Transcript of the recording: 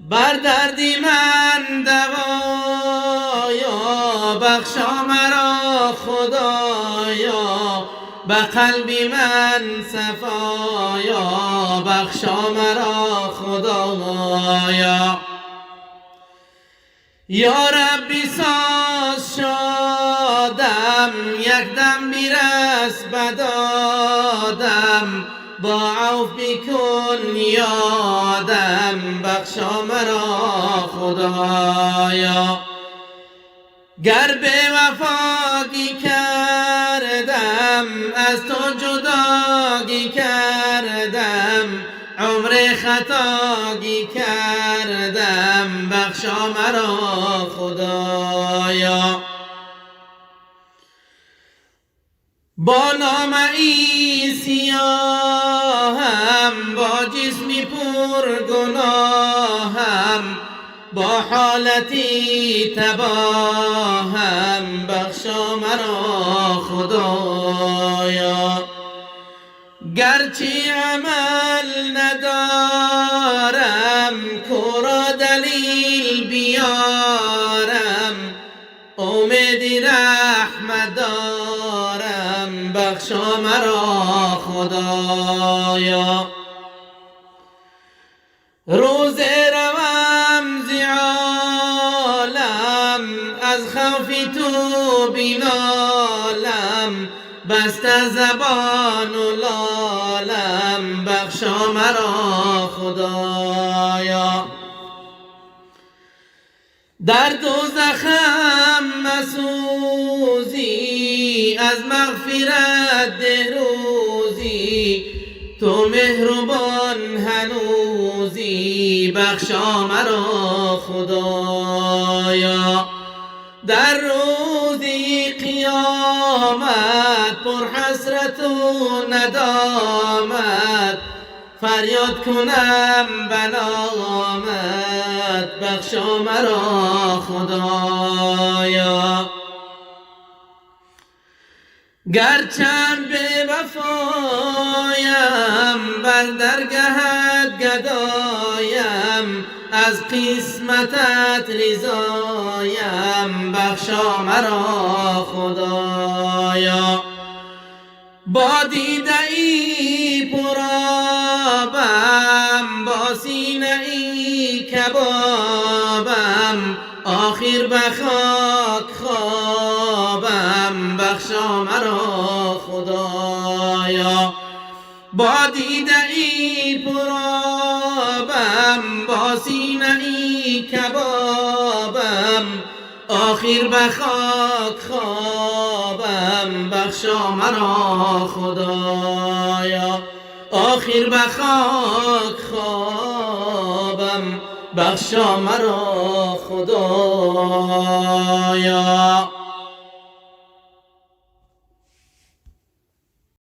بر دردی من دوایا، بخشا مرا خدایا. به قلبی من صفایا، بخشا مرا خدایا. یا ربی ساز شادم، یک دم بیرس بدادم. با عوف بکن یادم، بخشا مرا خدایا. گر به وفاگی کردم، از تو جداگی کردم. عمر خطاگی کردم، بخشا مرا خدایا. با نامه‌ای سیاهم، با جسمی پر گناهم. با حالتی تباهم، بخشا مرا خدایا. گرچه عمل ندارم، کورا دلیل بیارم. امید رحمت دارم، بخشا مرا خدایا. روز روم ز عالم، از خوف تو بنالم. بسته زبان و لالم، بخشا مرا خدایا. در دوزخم مسوزی، از مغفرت ده روزی. تو مهربان هنوزی، بخشا مرا خدایا. در روزی قیامت، پر حسرت و ندامت. فریاد کنم بنامت، بخشا مرا خدایا. گرچند به وفایم، بر درگهت گدایم. از قسمتت رضایم، بخشا مرا خدایا. با دیده ای پرآبم، با سینه ای کبابم. آخر به خاک خوابم، بخشا مرا خدایا. با دیده ای پرآبم، با سینه ای کبابم. آخر به خاک خوابم، بخشا مرا خدایا. آخر به خاک خوابم، بخشا مرا خدایا.